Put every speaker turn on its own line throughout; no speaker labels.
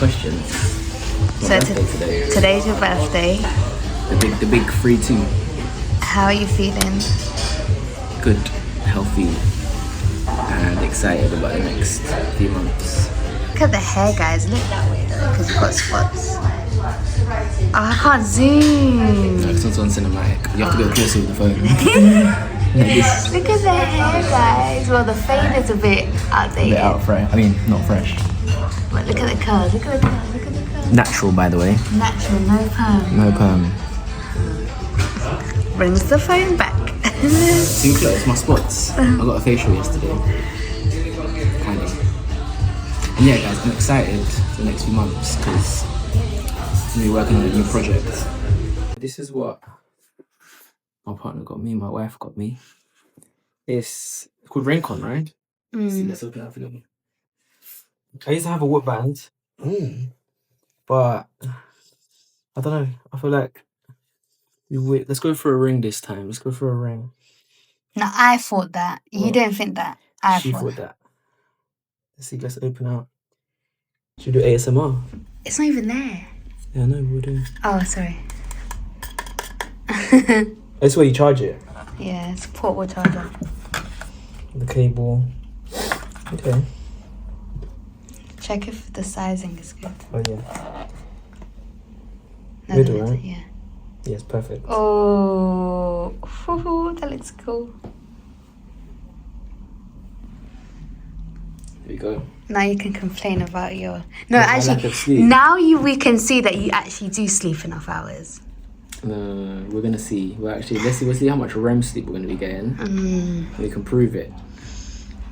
questions.
So today's your birthday.
The big 3-2.
How are you feeling?
Good, healthy, and excited about the next few months.
Look at the hair, guys. Look that way though, because you've got spots. Oh, I can't zoom.
Next one's on cinematic. You have to go closer with the phone.
Look at the hair, guys. Well, the fade is a bit outdated.
A bit out fresh. I mean, not fresh.
But look at the curls. Look at the curls. Look at the curls.
Natural, by the way.
Natural, no perm.
No perm.
Brings the phone back.
Too close. My spots. I got a facial yesterday. Kind of. And yeah, guys, I'm excited for the next few months because I'm gonna be working on a new project. This is what my partner got me. My wife got me. It's called Raincon, right? See, let's open it up for them. I used to have a whip band, but I don't know. I feel like let's go for a ring this time. Let's go for a ring.
No, I thought that. You didn't think that.
She thought that. Let's see. Let's open up. Should we do ASMR?
It's not even there.
Yeah, no, we'll do.
Oh, sorry.
That's where you charge it.
Yeah, it's a portable charger.
The cable. Okay.
Check if the sizing is good.
Oh yeah.
No,
Middle,
the
right?
Yeah.
Yes, perfect.
Oh, that looks cool.
There we go.
Now you can complain about your... No,
My lack of
actually,
sleep.
now we can see that you actually do sleep enough hours.
No, we're gonna see. We'll see how much REM sleep we're gonna be getting. We can prove it.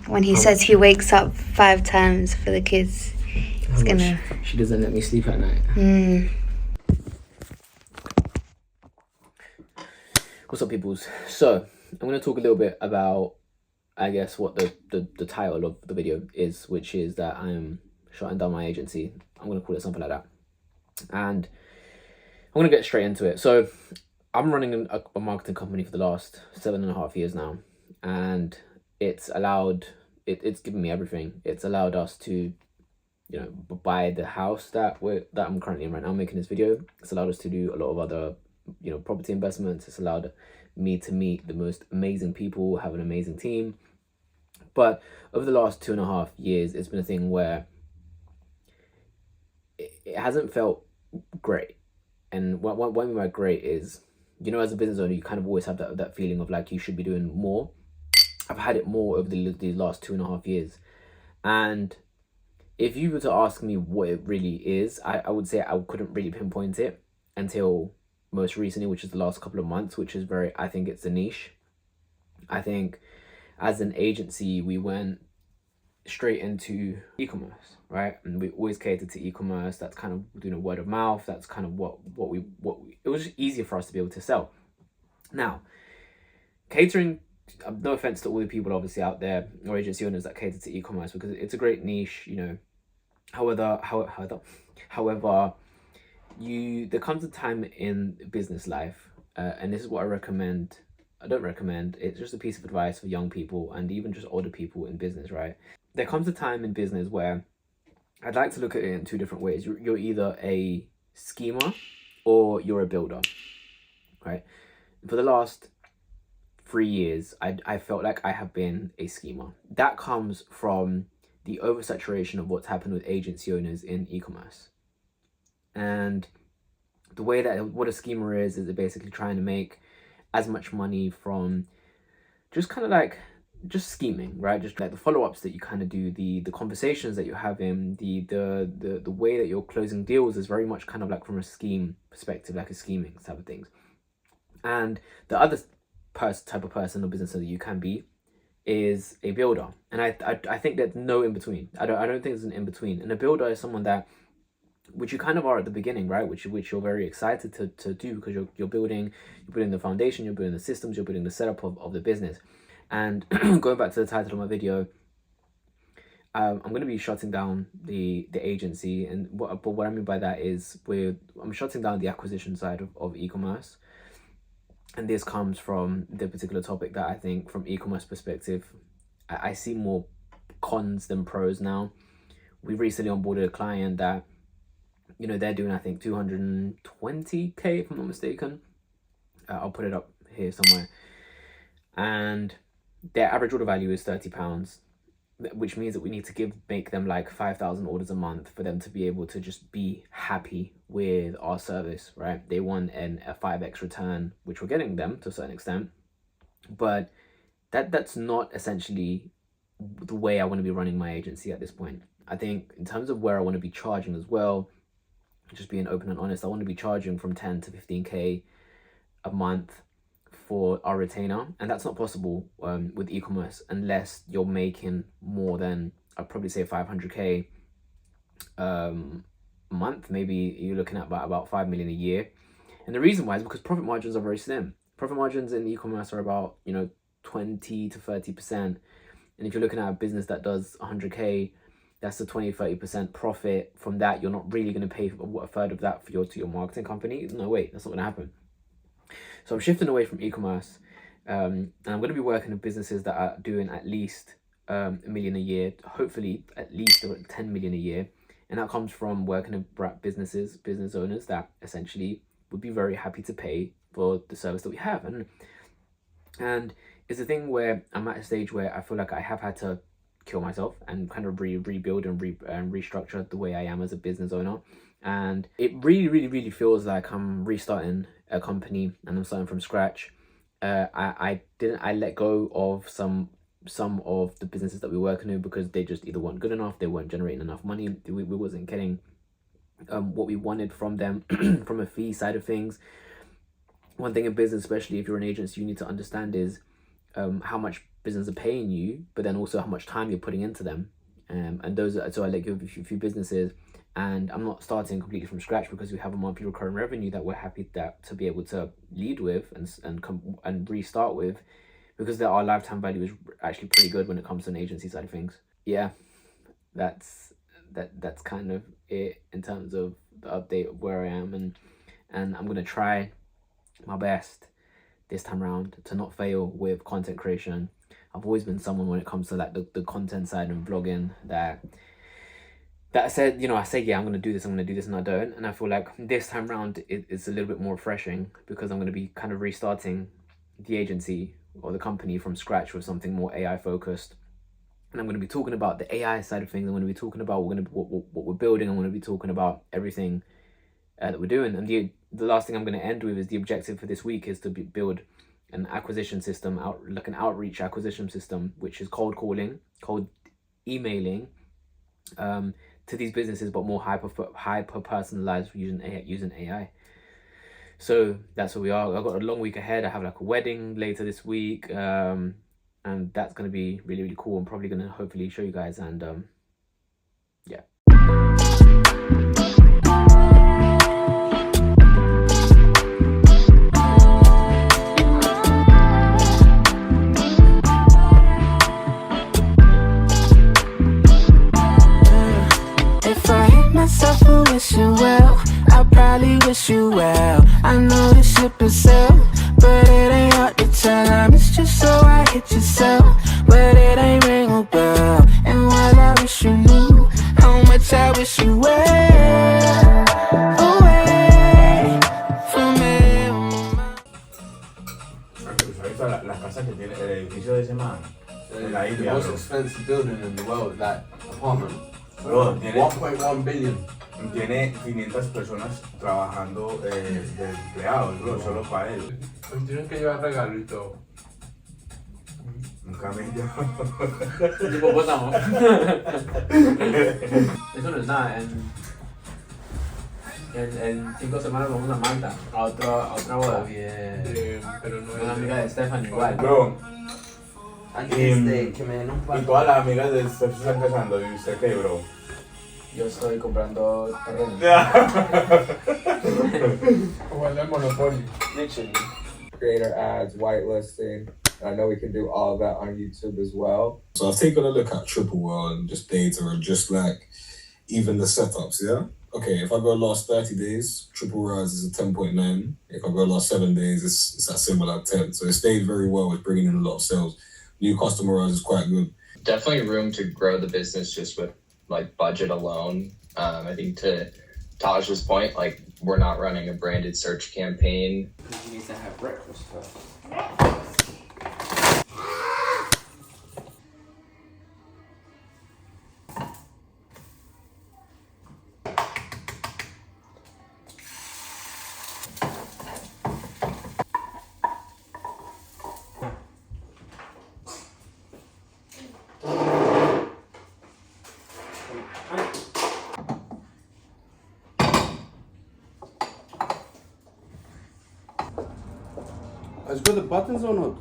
When he says he wakes up 5 times for the kids, he's gonna...
She doesn't let me sleep at night. What's up, peoples? So I'm gonna talk a little bit about, I guess, what the title of the video is, which is that I'm shutting down my agency. I'm gonna call it something like that, and I'm gonna get straight into it. So I'm running a marketing company for the last 7.5 years now, and it's given me everything. It's allowed us to, buy the house that I'm currently in right now, making this video. It's allowed us to do a lot of other, property investments. It's allowed me to meet the most amazing people, have an amazing team. But over the last 2.5 years, it's been a thing where it hasn't felt great. And what I mean by great is, as a business owner, you kind of always have that feeling of like you should be doing more. I've had it more over the last 2.5 years. And if you were to ask me what it really is, I would say I couldn't really pinpoint it until most recently, which is the last couple of months, which is I think it's a niche. I think as an agency, we went straight into e-commerce, right? And we always catered to e-commerce. That's kind of, word of mouth. That's kind of what we it was just easier for us to be able to sell. Now, catering, no offense to all the people obviously out there or agency owners that cater to e-commerce, because it's a great niche, However, there comes a time in business life, and this is what I recommend. I don't recommend, it's just a piece of advice for young people and even just older people in business, right? There comes a time in business where I'd like to look at it in 2 different ways. You're either a schemer or you're a builder, right? For the last 3 years, I felt like I have been a schemer. That comes from the oversaturation of what's happened with agency owners in e-commerce. And the way that what a schemer is basically trying to make as much money from just kind of like just scheming, right? Just like the follow-ups that you kind of do, the conversations that you're having, the way that you're closing deals is very much kind of like from a scheme perspective, like a scheming type of things. And the other type of person or business that you can be is a builder, and I think there's no in between. I don't think there's an in between. And a builder is someone that, which you kind of are at the beginning, right? Which you're very excited to do, because you're building the foundation, you're building the systems, you're building the setup of the business. And going back to the title of my video, I'm going to be shutting down the agency, and what I mean by that is I'm shutting down the acquisition side of e-commerce. And this comes from the particular topic that I think from e-commerce perspective, I see more cons than pros now. We recently onboarded a client that you know, they're doing, I think, 220k if I'm not mistaken. I'll put it up here somewhere. And their average order value is £30, which means that we need to make them like 5,000 orders a month for them to be able to just be happy with our service, right? They want a 5x return, which we're getting them to a certain extent, but that's not essentially the way I want to be running my agency at this point. I think in terms of where I want to be charging as well, just being open and honest, I want to be charging from 10 to 15k a month for our retainer, and that's not possible with e-commerce unless you're making more than, I'd probably say, 500k a month. Maybe you're looking at about 5 million a year. And the reason why is because profit margins are very slim. Profit margins in e-commerce are about, you know, 20 to 30%. And if you're looking at a business that does 100k, that's a 20-30% profit. From that, you're not really going to pay a third of that to your marketing company. No way, that's not going to happen. So I'm shifting away from e-commerce, and I'm going to be working with businesses that are doing at least $1 million a year, hopefully at least 10 million a year. And that comes from working with business owners that essentially would be very happy to pay for the service that we have. And it's a thing where I'm at a stage where I feel like I have had to kill myself and kind of rebuild and restructure the way I am as a business owner. And it really feels like I'm restarting a company and I'm starting from scratch. I let go of some of the businesses that we were working with because they just either weren't good enough, they weren't generating enough money, we wasn't getting what we wanted from them from a fee side of things. One thing in business, especially if you're an agency, you need to understand is how much business are paying you, but then also how much time you're putting into them. And those are, so I let go of a few businesses, and I'm not starting completely from scratch because we have a monthly recurring revenue that we're happy to be able to lead with and restart with, because our lifetime value is actually pretty good when it comes to an agency side of things. Yeah, that's kind of it in terms of the update of where I am, and I'm gonna try my best this time around to not fail with content creation. I've always been someone when it comes to like the content side and vlogging that I said, you know, I say, yeah, I'm going to do this, and I don't. And I feel like this time around, it's a little bit more refreshing because I'm going to be kind of restarting the agency or the company from scratch with something more AI focused. And I'm going to be talking about the AI side of things. I'm going to be talking about what we're building. I'm going to be talking about everything that we're doing. And the last thing I'm going to end with is the objective for this week is to build an acquisition system, an outreach acquisition system, which is cold calling, cold emailing, to these businesses, but more hyper personalized using AI. So that's where we are. I've got a long week ahead. I have like a wedding later this week, and that's going to be really cool. I'm probably going to hopefully show you guys, and yeah.
Myself for wishing well, I probably wish you well. I know the ship is sailed, but it ain't hard to tell. I missed you so I hit yourself, but it ain't ring a bell. And while I wish you knew how much I wish you were away from it.
La casa que tiene el edificio de ese man, la
The
India,
most
bro.
expensive building in the world, that apartment.
Bro, tiene
1.1 billion.
500 personas trabajando de empleados, bro, solo para él.
Pues tienen que llevar regalo y todo.
Un camello.
Hipopótamo. Eso no es nada. En 5 semanas vamos a Malta, a otra boda.
Bien, pero no
Una
es.
amiga de Stefan igual.
Bro,
Antes de que me den un
y
par.
todas las amigas de usted se están casando, ¿y usted qué, bro?
Yo estoy comprando terreno.
Jugando al Monopoly.
Literally.
Creator ads, whitelisting. I know we can do all of that on YouTube as well.
So I've taken a look at Triple Well and just data and just like even the setups, yeah? Okay, if I go last 30 days, Triple Rise is a 10.9. If I go last 7 days, it's at similar 10. So it stayed very well with bringing in a lot of sales. New customer rise is quite good.
Definitely room to grow the business just with like budget alone. I think to
Taj's point, like we're not running a branded search campaign.
Because you need to have breakfast first.
Has got the buttons or not?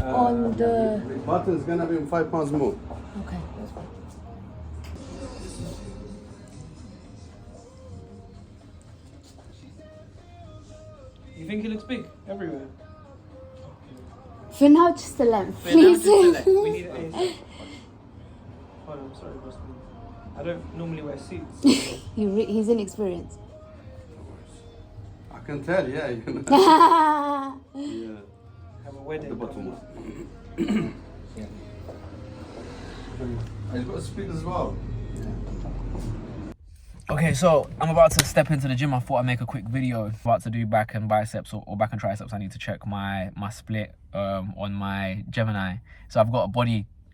On the.
The button's gonna be £5 more.
Okay, that's fine.
You think it looks big everywhere?
For now, just the length,
Wait, now
please.
just the length. We need it ASAP. Oh, I'm sorry, Boston. I don't normally wear suits.
He's inexperienced.
I can tell, yeah. You know. Yeah.
Have a wedding.
The bottom one. Yeah. It's got speed as well.
Okay, so I'm about to step into the gym. I thought I'd make a quick video. About to do back and biceps or back and triceps. I need to check my split on my Gemini. So I've got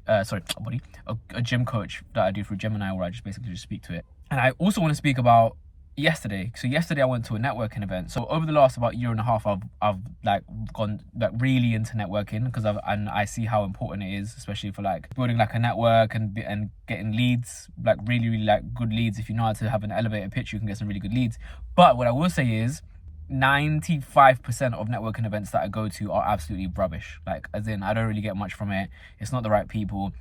a gym coach that I do through Gemini, where I just basically just speak to it. And I also want to speak about yesterday. So yesterday I went to a networking event. So over the last about year and a half, I've like gone like really into networking because I see how important it is, especially for like building like a network and getting leads, like really like good leads. If you know how to have an elevator pitch, you can get some really good leads. But what I will say is 95% of networking events that I go to are absolutely rubbish. Like, as in, I don't really get much from it. It's not the right people.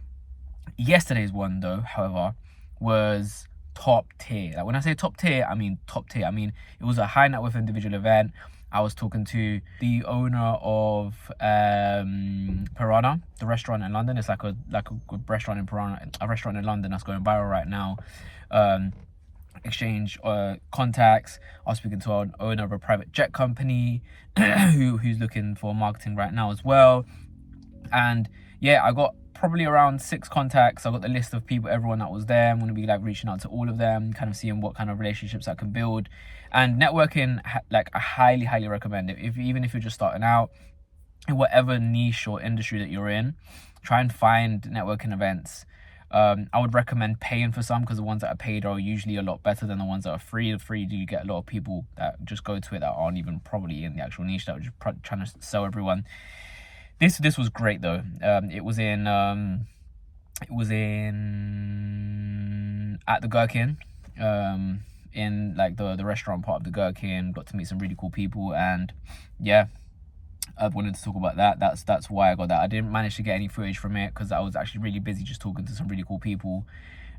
Yesterday's one though, however, was top tier. Like, when I say top tier, I mean top tier. I mean, it was a high net worth individual event. I was talking to the owner of Piranha, the restaurant in London. It's like a good restaurant in Piranha, a restaurant in London that's going viral right now. Exchange contacts. I was speaking to an owner of a private jet company who's looking for marketing right now as well. And yeah, I got probably around 6 contacts. I got the list of people, everyone that was there. I'm going to be like reaching out to all of them, kind of seeing what kind of relationships I can build. And networking, like, I highly recommend it. Even if you're just starting out in whatever niche or industry that you're in, try and find networking events. I would recommend paying for some, because the ones that are paid are usually a lot better than the ones that are free. The free, you get a lot of people that just go to it that aren't even probably in the actual niche, that are just trying to sell everyone. This was great though. It was in at the Gherkin, in like the restaurant part of the Gherkin. Got to meet some really cool people, and yeah, I wanted to talk about that. That's why I got that. I didn't manage to get any footage from it because I was actually really busy just talking to some really cool people,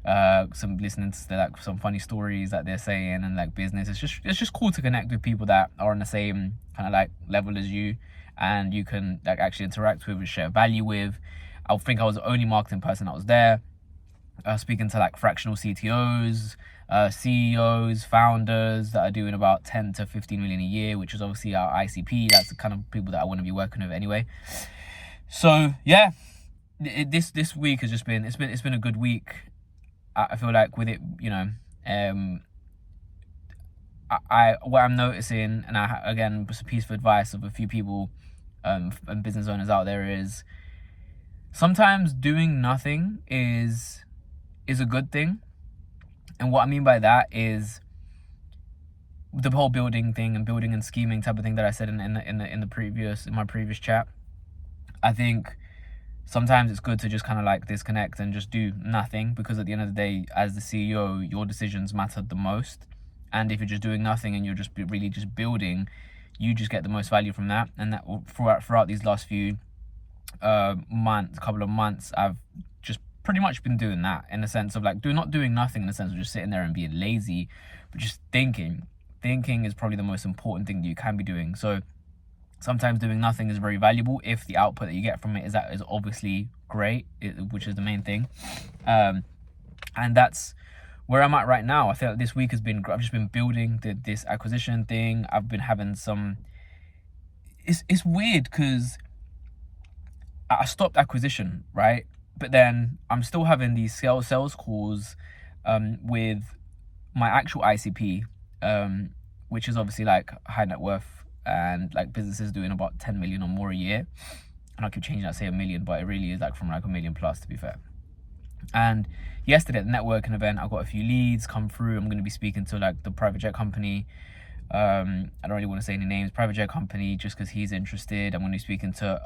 listening to like some funny stories that they're saying, and like business. It's just cool to connect with people that are on the same kind of like level as you, and you can like actually interact with and share value with. I think I was the only marketing person that was there, speaking to like fractional CTOs, CEOs, founders that are doing about 10 to 15 million a year, which is obviously our ICP. That's the kind of people that I want to be working with anyway. So yeah, this week has just been it's been a good week. I feel like with it, you know, what I'm noticing, and again, just a piece of advice of a few people and business owners out there, is sometimes doing nothing is a good thing. And what I mean by that is the whole building thing and building and scheming type of thing that I said in my previous chat. I think sometimes it's good to just kind of like disconnect and just do nothing, because at the end of the day, as the CEO, your decisions matter the most. And if you're just doing nothing and you're just really just building, you just get the most value from that. And that throughout these last few couple of months, I've just pretty much been doing that, in the sense of like not doing nothing in the sense of just sitting there and being lazy, but just thinking is probably the most important thing that you can be doing. So sometimes doing nothing is very valuable if the output that you get from it is obviously great, which is the main thing. And that's where I'm at right now. I feel like this week has been, I've just been building this acquisition thing. I've been having some, it's weird because I stopped acquisition, right? But then I'm still having these sales calls with my actual ICP, which is obviously like high net worth and like businesses doing about 10 million or more a year. And I keep changing that, say 1 million, but it really is like from like 1 million plus, to be fair. And yesterday at the networking event, I got a few leads come through. I'm going to be speaking to like the private jet company. I don't really want to say any names. Private jet company, just because he's interested. I'm going to be speaking to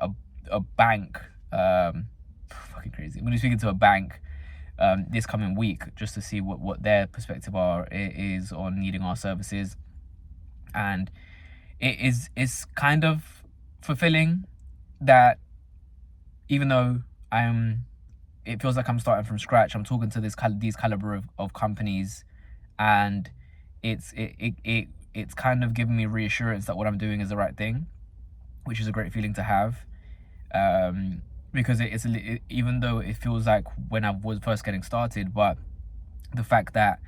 a bank. Fucking crazy. I'm going to be speaking to a bank this coming week, just to see what their perspective is on needing our services. And it's kind of fulfilling that even though it feels like I'm starting from scratch, I'm talking to these caliber of companies, and it's kind of giving me reassurance that what I'm doing is the right thing, which is a great feeling to have. Because even though it feels like when I was first getting started, but the fact that,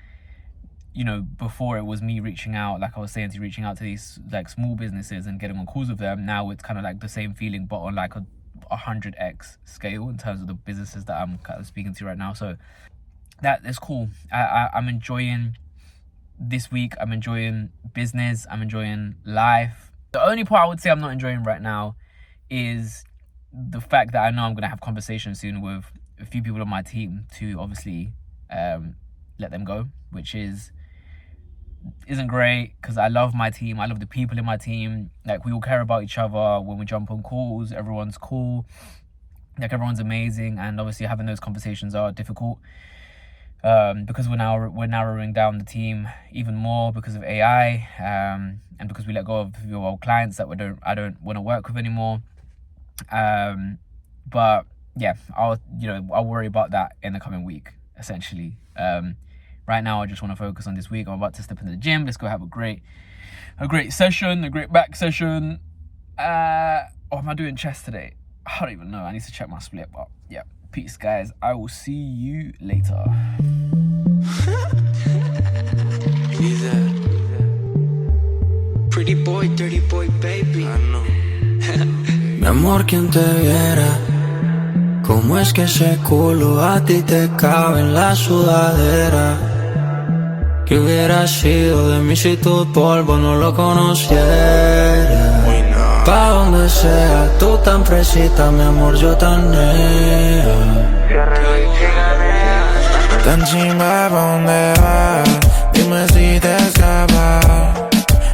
you know, before it was me reaching out, like I was saying, reaching out to these like small businesses and getting on calls with them. Now it's kind of like the same feeling, but on like a 100x scale in terms of the businesses that I'm kind of speaking to right now. So that is cool. I'm enjoying this week. I'm enjoying business. I'm enjoying life. The only part I would say I'm not enjoying right now is the fact that I know I'm going to have conversations soon with a few people on my team to obviously let them go, which isn't great, because I love my team. I love the people in my team. Like, we all care about each other. When we jump on calls, everyone's cool. Like, everyone's amazing. And obviously having those conversations are difficult because we're narrowing down the team even more because of AI, and because we let go of a few old clients that I don't want to work with anymore. But yeah, I'll worry about that in the coming week, essentially. Right now, I just want to focus on this week. I'm about to step into the gym. Let's go have a great session, a great back session. What am I doing chest today? I don't even know. I need to check my split. But yeah, peace, guys. I will see you later.
Pretty boy, dirty boy, baby. I know. Mi amor, quien te viera. ¿Cómo es que ese culo a ti te cabe en la sudadera? ¿Qué hubiera sido de mí si tu polvo no lo conociera? Pa' donde sea, tú tan fresita, mi amor, yo tan nea. Tan chimba, ¿pa' dónde vas? Dime si te escapas.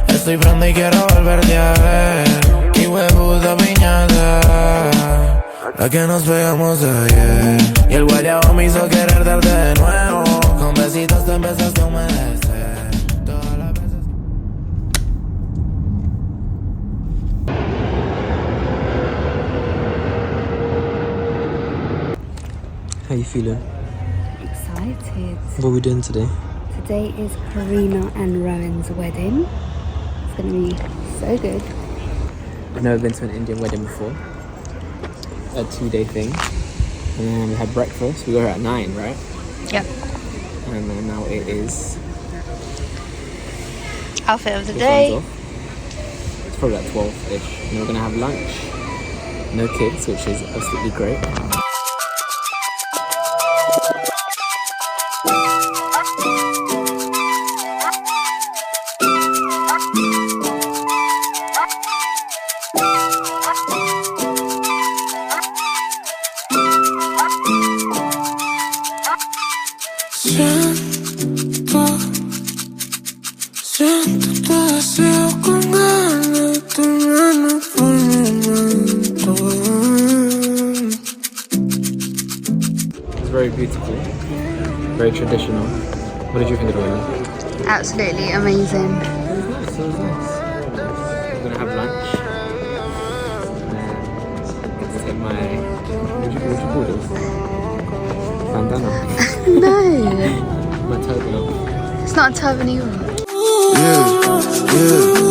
Estoy prende y quiero volverte a ver. Y huevuda piñata, la que nos pegamos ayer. Y el guayabo me hizo querer darte de nuevo. Con besitos te empezaste a humedecer. Todas las veces.
How you feeling?
Excited.
What are we doing today?
Today is Karina and Rowan's wedding. It's going to be so good.
I've never been to an Indian wedding before. A 2-day thing. And then we had breakfast. We got here at 9, right?
Yep.
And then now it is...
Outfit of the day.
It's probably like 12-ish. And then we're going to have lunch. No kids, which is absolutely great.
Siento tu deseo con ganas de tenerlo por momento.
It's very beautiful, very traditional. What did you think of the wedding?
Absolutely amazing.
It was nice. We're gonna have lunch. And then get to take my what do you call this? Bandana.
No,
My turban off.
it's not a turban either.
Yeah.